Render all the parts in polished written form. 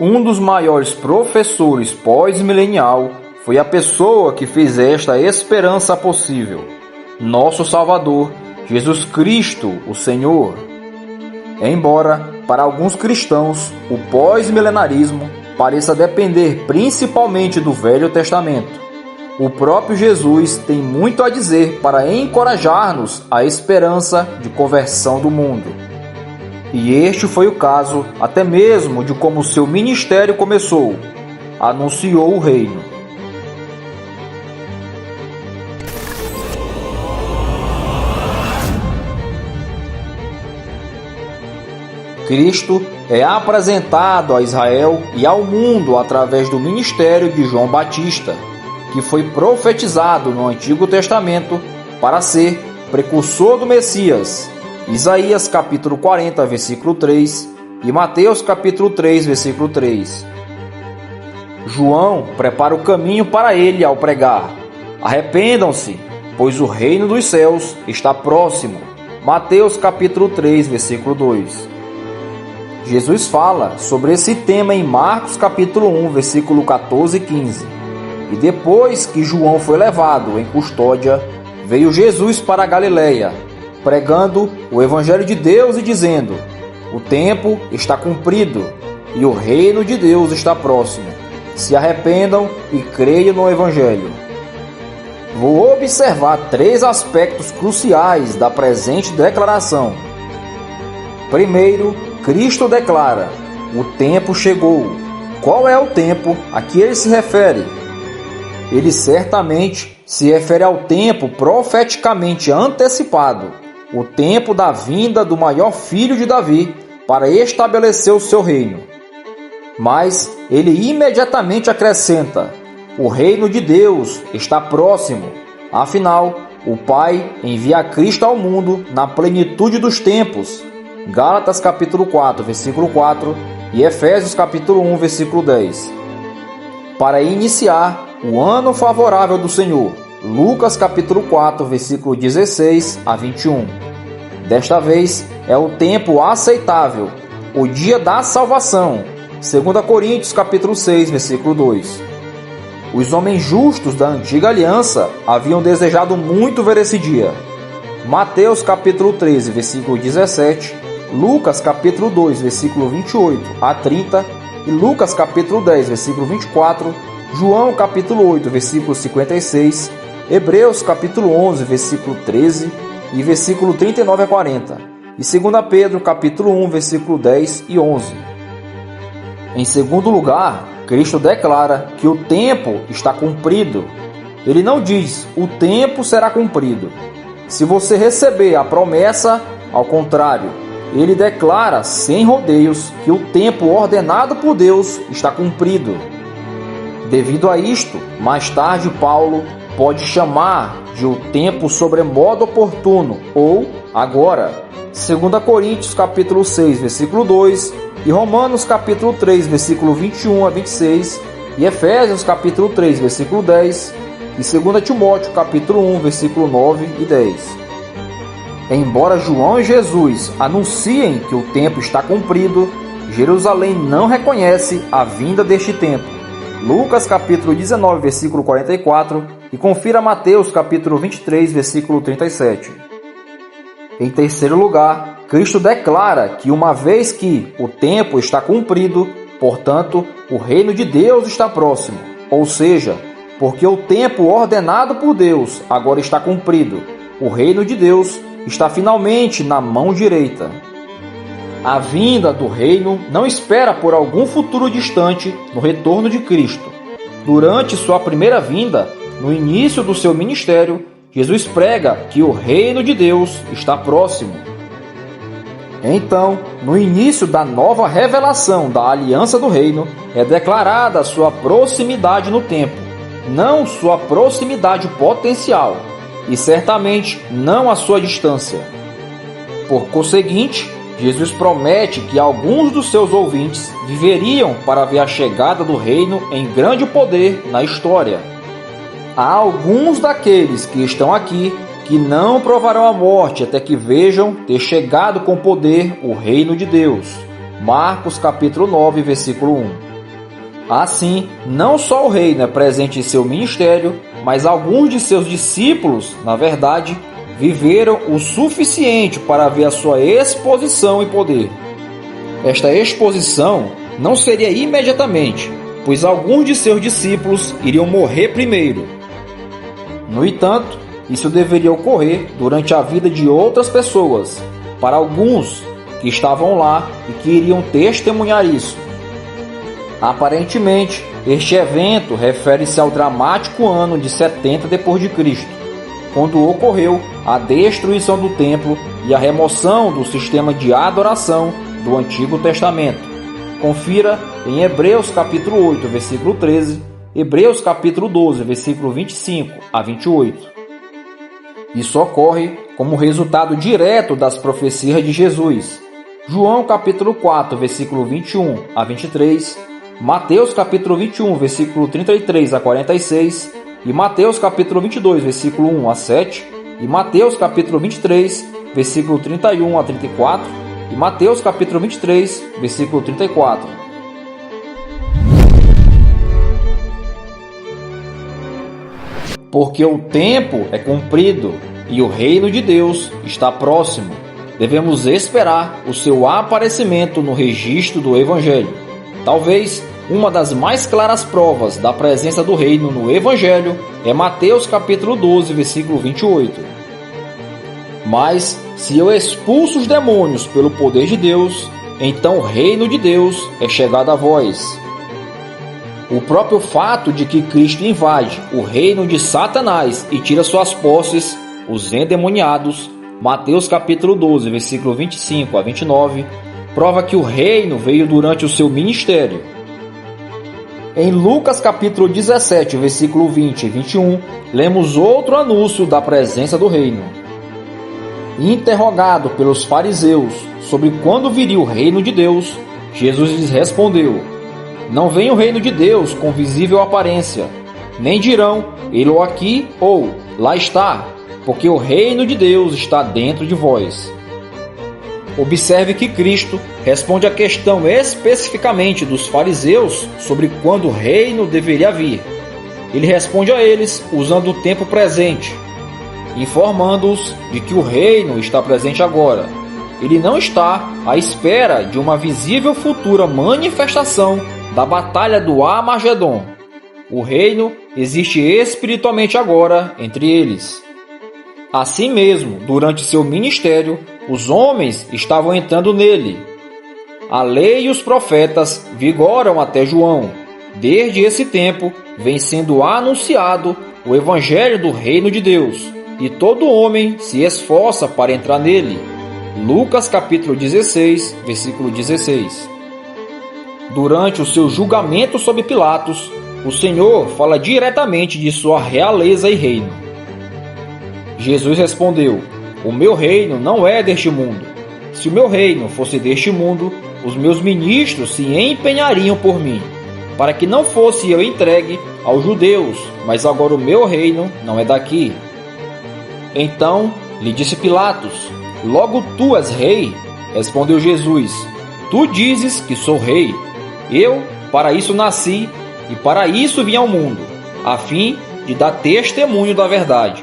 Um dos maiores professores pós-milenial foi a pessoa que fez esta esperança possível, nosso Salvador, Jesus Cristo, o Senhor. Embora, para alguns cristãos, o pós-milenarismo pareça depender principalmente do Velho Testamento, o próprio Jesus tem muito a dizer para encorajar-nos à esperança de conversão do mundo. E este foi o caso até mesmo de como seu ministério começou. Anunciou o reino. Cristo é apresentado a Israel e ao mundo através do ministério de João Batista, que foi profetizado no Antigo Testamento para ser precursor do Messias. Isaías capítulo 40, versículo 3 e Mateus capítulo 3, versículo 3. João prepara o caminho para ele ao pregar: arrependam-se, pois o reino dos céus está próximo. Mateus capítulo 3, versículo 2. Jesus fala sobre esse tema em Marcos capítulo 1, versículo 14 e 15. E depois que João foi levado em custódia, veio Jesus para a Galileia, pregando o Evangelho de Deus e dizendo: o tempo está cumprido e o reino de Deus está próximo. Se arrependam e creiam no Evangelho. Vou observar 3 aspectos cruciais da presente declaração. Primeiro, Cristo declara: o tempo chegou. Qual é o tempo a que ele se refere? Ele certamente se refere ao tempo profeticamente antecipado, o tempo da vinda do maior filho de Davi para estabelecer o seu reino. Mas ele imediatamente acrescenta: o reino de Deus está próximo. Afinal, o Pai envia Cristo ao mundo na plenitude dos tempos. Gálatas capítulo 4, versículo 4 e Efésios capítulo 1, versículo 10. Para iniciar o ano favorável do Senhor, Lucas capítulo 4, versículo 16 a 21. Desta vez é o tempo aceitável, o dia da salvação. 2 Coríntios capítulo 6, versículo 2. Os homens justos da antiga aliança haviam desejado muito ver esse dia. Mateus capítulo 13, versículo 17, Lucas capítulo 2, versículo 28 a 30 e Lucas capítulo 10, versículo 24, João capítulo 8, versículo 56, Hebreus capítulo 11, versículo 13 e versículo 39 a 40, e 2 Pedro capítulo 1, versículo 10 e 11. Em segundo lugar, Cristo declara que o tempo está cumprido. Ele não diz: o tempo será cumprido. Se você receber a promessa, ao contrário, ele declara sem rodeios que o tempo ordenado por Deus está cumprido. Devido a isto, mais tarde Paulo pode chamar de o tempo sobremodo oportuno ou agora. 2 Coríntios capítulo 6, versículo 2 e Romanos capítulo 3, versículo 21 a 26 e Efésios capítulo 3, versículo 10 e 2 Timóteo capítulo 1, versículo 9 e 10. Embora João e Jesus anunciem que o tempo está cumprido, Jerusalém não reconhece a vinda deste tempo. Lucas capítulo 19, versículo 44 e confira Mateus capítulo 23, versículo 37. Em terceiro lugar, Cristo declara que uma vez que o tempo está cumprido, portanto, o reino de Deus está próximo, ou seja, porque o tempo ordenado por Deus agora está cumprido, o reino de Deus está finalmente na mão direita. A vinda do reino não espera por algum futuro distante no retorno de Cristo. Durante sua primeira vinda, no início do seu ministério, Jesus prega que o reino de Deus está próximo. Então, no início da nova revelação da aliança do reino, é declarada sua proximidade no tempo, não sua proximidade potencial, e certamente não a sua distância. Por conseguinte, Jesus promete que alguns dos seus ouvintes viveriam para ver a chegada do reino em grande poder na história. Há alguns daqueles que estão aqui que não provarão a morte até que vejam ter chegado com poder o reino de Deus. Marcos capítulo 9, versículo 1. Assim, não só o reino é presente em seu ministério, mas alguns de seus discípulos, na verdade, viveram o suficiente para ver a sua exposição e poder. Esta exposição não seria imediatamente, pois alguns de seus discípulos iriam morrer primeiro. No entanto, isso deveria ocorrer durante a vida de outras pessoas, para alguns que estavam lá e que iriam testemunhar isso. Aparentemente, este evento refere-se ao dramático ano de 70 d.C., quando ocorreu a destruição do templo e a remoção do sistema de adoração do Antigo Testamento. Confira em Hebreus capítulo 8, versículo 13, Hebreus capítulo 12, versículo 25 a 28. Isso ocorre como resultado direto das profecias de Jesus. João capítulo 4, versículo 21 a 23, Mateus capítulo 21, versículo 33 a 46, e Mateus capítulo 22, versículo 1 a 7, e Mateus capítulo 23, versículo 31 a 34, e Mateus capítulo 23, versículo 34. Porque o tempo é cumprido e o reino de Deus está próximo. Devemos esperar o seu aparecimento no registro do Evangelho. Talvez uma das mais claras provas da presença do reino no Evangelho é Mateus capítulo 12, versículo 28. Mas se eu expulso os demônios pelo poder de Deus, então o reino de Deus é chegado a vós. O próprio fato de que Cristo invade o reino de Satanás e tira suas posses, os endemoniados, Mateus capítulo 12, versículo 25 a 29, prova que o reino veio durante o seu ministério. Em Lucas capítulo 17, versículo 20 e 21, lemos outro anúncio da presença do reino. Interrogado pelos fariseus sobre quando viria o reino de Deus, Jesus lhes respondeu: não vem o reino de Deus com visível aparência, nem dirão, ele-o aqui ou lá está, porque o reino de Deus está dentro de vós. Observe que Cristo responde à questão especificamente dos fariseus sobre quando o reino deveria vir. Ele responde a eles usando o tempo presente, informando-os de que o reino está presente agora. Ele não está à espera de uma visível futura manifestação da batalha do Armagedon. O reino existe espiritualmente agora entre eles. Assim mesmo, durante seu ministério, os homens estavam entrando nele. A lei e os profetas vigoram até João. Desde esse tempo, vem sendo anunciado o evangelho do reino de Deus, e todo homem se esforça para entrar nele. Lucas capítulo 16, versículo 16. Durante o seu julgamento sobre Pilatos, o Senhor fala diretamente de sua realeza e reino. Jesus respondeu: o meu reino não é deste mundo. Se o meu reino fosse deste mundo, os meus ministros se empenhariam por mim, para que não fosse eu entregue aos judeus, mas agora o meu reino não é daqui. Então lhe disse Pilatos: logo tu és rei? Respondeu Jesus: tu dizes que sou rei. Eu para isso nasci e para isso vim ao mundo, a fim de dar testemunho da verdade.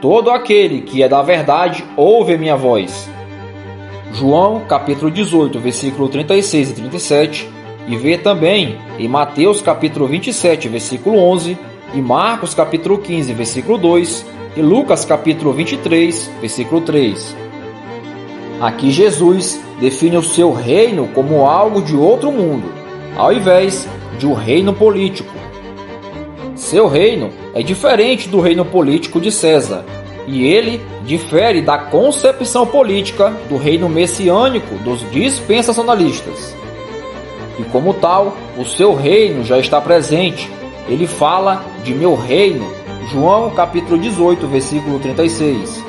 Todo aquele que é da verdade ouve a minha voz. João capítulo 18, versículo 36 e 37, e vê também em Mateus capítulo 27, versículo 11, e Marcos capítulo 15, versículo 2, e Lucas capítulo 23, versículo 3. Aqui Jesus define o seu reino como algo de outro mundo, ao invés de um reino político. Seu reino é diferente do reino político de César, e ele difere da concepção política do reino messiânico dos dispensacionalistas. E como tal, o seu reino já está presente. Ele fala de meu reino, João capítulo 18, versículo 36.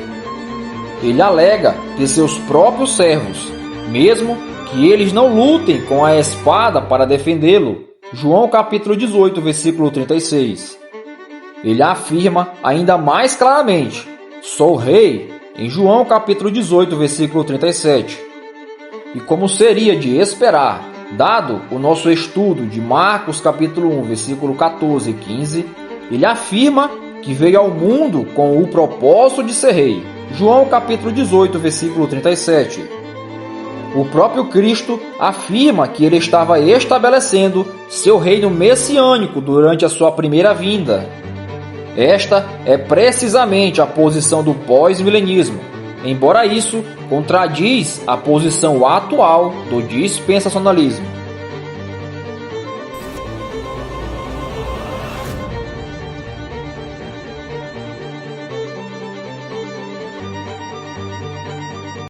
Ele alega que seus próprios servos, mesmo que eles não lutem com a espada para defendê-lo, João capítulo 18, versículo 36. Ele afirma ainda mais claramente: sou rei, em João capítulo 18, versículo 37. E como seria de esperar, Dado o nosso estudo de Marcos capítulo 1, versículo 14 e 15, ele afirma que veio ao mundo com o propósito de ser rei. João capítulo 18, versículo 37. O próprio Cristo afirma que ele estava estabelecendo seu reino messiânico durante a sua primeira vinda. Esta é precisamente a posição do pós-milenismo, embora isso contradiz a posição atual do dispensacionalismo.